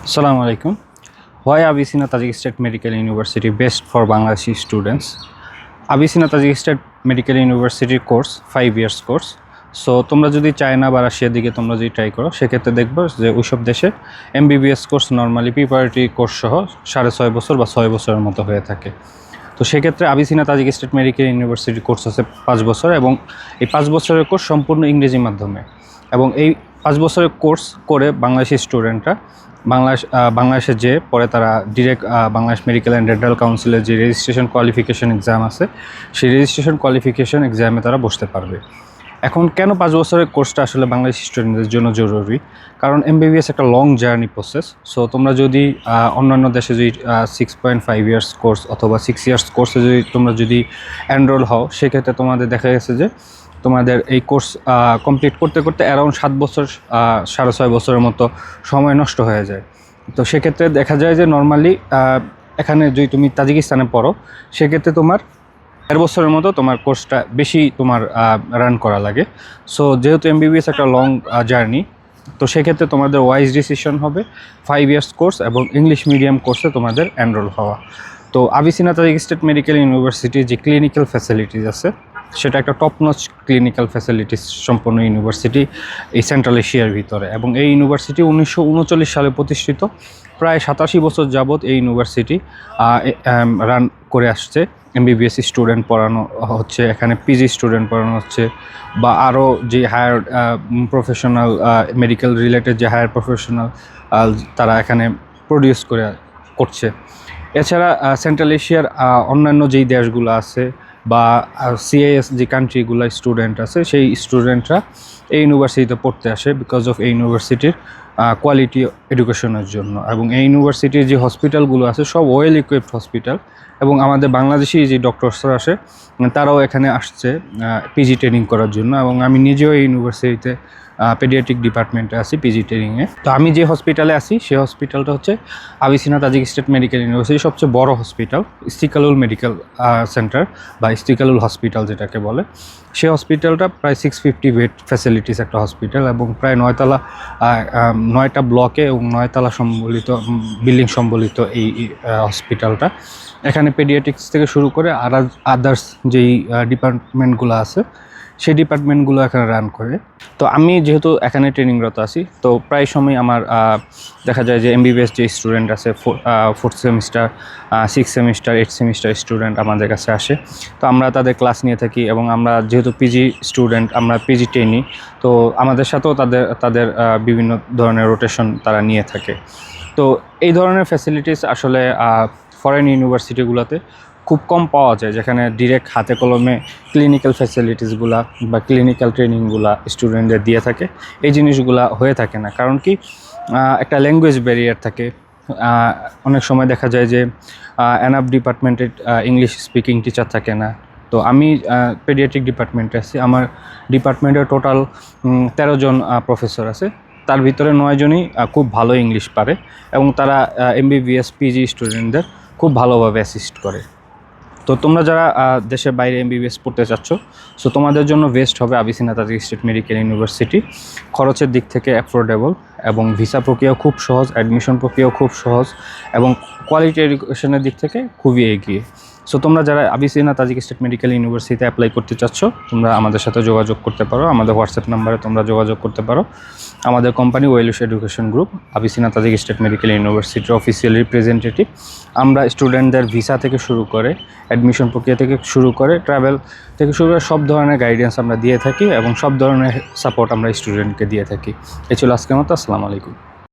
Assalamu alaikum. Why Avicenna Tajik State Medical University best for Bangladeshi students? Avicenna Tajik State Medical University course 5 years course. So তোমরা যদি China বা রাশিয়ার দিকে তোমরা যদি try করো সেক্ষেত্রে দেখবে যে ওইসব দেশে MBBS course normally preparatory course সহ 6.5 বছর বা 6 বছরের মতো হয়ে থাকে। তো সেক্ষেত্রে আবিসিনা Tajik state medical university course আছে 5 বছর এবং এই 5 বছরের কোর্স সম্পূর্ণ ইংরেজি মাধ্যমে এবং এই 5 বছরের কোর্স করে বাংলাদেশি স্টুডেন্টরা বাংলাদেশে যে পরে তারা direct Bangladesh medical and dental কাউন্সিলের যে রেজিস্ট্রেশন কোয়ালিফিকেশন এক্সাম আছে সেই রেজিস্ট্রেশন কোয়ালিফিকেশন এক্সামে তারা বসতে পারবে। এখন কেন 5 বছরের কোর্সটা আসলে বাংলাদেশি স্টুডেন্টদের জন্য জরুরি? কারণ এমবিবিএস একটা লং জার্নি প্রসেস। সো তোমরা যদি অন্যান্য দেশে যদি 6.5 ইয়ার্স কোর্স অথবা 6 ইয়ার্স কোর্সে তোমরা যদি এনরোল হও সেক্ষেত্রে তোমাদের দেখা গেছে যে তোমাদের এই কোর্স কমপ্লিট করতে করতে অ্যারাউন্ড 7 বছর 6.5 বছরের মতো সময় নষ্ট হয়ে যায়। তো সেক্ষেত্রে দেখা যায় যে নর্মালি এখানে যদি তুমি তাজিকিস্তানে পড়ো সেক্ষেত্রে তোমার 1.5 বছরের মতো তোমার কোর্সটা বেশি তোমার রান করা লাগে। সো যেহেতু এমবিবিএস একটা লং জার্নি, তো সেক্ষেত্রে তোমাদের ওয়াইজ ডিসিশন হবে 5 ইয়ার্স কোর্স এবং ইংলিশ মিডিয়াম কোর্সে তোমাদের এনরোল হওয়া। তো আবিসিনা তাজিক স্টেট মেডিকেল ইউনিভার্সিটির যে ক্লিনিক্যাল ফ্যাসিলিটিস আছে সেটা একটা টপ নচ ক্লিনিক্যাল ফ্যাসিলিটিস সম্পন্ন ইউনিভার্সিটি এই সেন্ট্রাল এশিয়ার ভিতরে, এবং এই ইউনিভার্সিটি 1939 সালে প্রতিষ্ঠিত। প্রায় 87 বছর যাবৎ এই ইউনিভার্সিটি রান করে আসছে। এমবিবিএস স্টুডেন্ট পড়ানো হচ্ছে, এখানে পিজি স্টুডেন্ট পড়ানো হচ্ছে, বা আরও যে হায়ার প্রফেশনাল মেডিকেল রিলেটেড যে হায়ার প্রফেশনাল তারা এখানে প্রডিউস করছে। এছাড়া সেন্ট্রাল এশিয়ার অন্যান্য যেই দেশগুলো আছে বা সিআইএস যে কান্ট্রিগুলো স্টুডেন্ট আছে সেই স্টুডেন্টরা এই ইউনিভার্সিটিতে পড়তে আসে বিকজ অফ এই ইউনিভার্সিটির কোয়ালিটি এডুকেশনের জন্য। এবং এই ইউনিভার্সিটির যে হসপিটালগুলো আছে সব ওয়েল ইকুইপড হসপিটাল, এবং আমাদের বাংলাদেশি যে ডক্টরসরা আসে তারাও এখানে আসছে পিজি ট্রেনিং করার জন্য। এবং আমি নিজেও এই ইউনিভার্সিটিতে পেডিয়াট্রিক ডিপার্টমেন্টে আছি পিজি ট্রেনিংয়ে। তো আমি যে হসপিটালে আছি সেই হসপিটালটা হচ্ছে আবিসিনা তাজিক স্টেট মেডিকেল ইউনিভার্সিটির সবচেয়ে বড় হসপিটাল, ইস্তিকালুল মেডিকেল সেন্টার বা ইস্তিকালুল হসপিটাল যেটাকে বলে। সেই হসপিটালটা প্রায় 650 বেড ফ্যাসিলিটিস একটা হসপিটাল, এবং প্রায় 9টা ব্লকে এবং 9তলা সম্বলিত বিল্ডিং সম্বলিত এই হসপিটালটা। এখানে পেডিয়াট্রিক্স থেকে শুরু করে আদার্স যেই ডিপার্টমেন্টগুলো আছে সেই ডিপার্টমেন্টগুলো এখানে রান করে। তো আমি যেহেতু এখানে ট্রেনিংরত আছি, তো প্রায় সময় আমার দেখা যায় যে এমবিবিএস যে স্টুডেন্ট আছে 4th semester 6th semester 8th semester student আমাদের কাছে আসে। তো আমরা তাদের ক্লাস নিয়ে থাকি, এবং আমরা যেহেতু পিজি স্টুডেন্ট আমরা পিজি ট্রেনি, তো আমাদের সাথেও তাদের বিভিন্ন ধরনের রোটেশন তারা নিয়ে থাকে। তো এই ধরনের ফ্যাসিলিটিস আসলে ফরেন ইউনিভার্সিটিগুলোতে খুব কম পাওয়া যায়, যেখানে ডিরেক্ট হাতে কলমে ক্লিনিক্যাল ফ্যাসিলিটিসগুলা বা ক্লিনিক্যাল ট্রেনিংগুলা স্টুডেন্টদের দিয়ে থাকে। এই জিনিসগুলা হয়ে থাকে না, কারণ কি একটা ল্যাঙ্গুয়েজ ব্যারিয়ার থাকে। অনেক সময় দেখা যায় যে এনাফ ডিপার্টমেন্টের ইংলিশ স্পিকিং টিচার থাকে না। তো আমি পেডিয়াট্রিক ডিপার্টমেন্টে আছি, আমার ডিপার্টমেন্টের টোটাল 13 জন প্রফেসর আছে, তার ভিতরে 9 জনই খুব ভালো ইংলিশ পারে, এবং তারা এমবিবিএস পিজি স্টুডেন্টদের খুব ভালোভাবে অ্যাসিস্ট করে। তো তোমরা যারা দেশের বাইরে এমবিবিএস পড়তে চাচ্ছ, সো তোমাদের জন্য বেস্ট হবে আবিসিনা তাজিক স্টেট মেডিকেল ইউনিভার্সিটি। খরচের দিক থেকে অ্যাফোর্ডেবল, এবং ভিসা প্রক্রিয়াও খুব সহজ, অ্যাডমিশন প্রক্রিয়াও খুব সহজ, এবং কোয়ালিটি এডুকেশনের দিক থেকে খুবই এগিয়ে। সো তোমরা যারা আবিসিনা তাজিক স্টেট মেডিকেল ইউনিভার্সিটিতে অ্যাপ্লাই করতে চাচ্ছ তোমরা আমাদের সাথে যোগাযোগ করতে পারো, আমাদের হোয়াটসঅ্যাপ নাম্বারে তোমরা যোগাযোগ করতে পারো। আমাদের কোম্পানি ওয়েলুশ education group Avicenna Tajik state medical ইউনিভার্সিটির অফিসিয়াল রিপ্রেজেন্টেটিভ। আমরা স্টুডেন্টদের ভিসা থেকে শুরু করে অ্যাডমিশন প্রক্রিয়া থেকে শুরু করে ট্রাভেল থেকে শুরু করে সব ধরনের গাইডেন্স আমরা দিয়ে থাকি, এবং সব ধরনের সাপোর্ট আমরা স্টুডেন্টকে দিয়ে থাকি। এই ছিল আজকের মতো। আসসালামু আলাইকুম।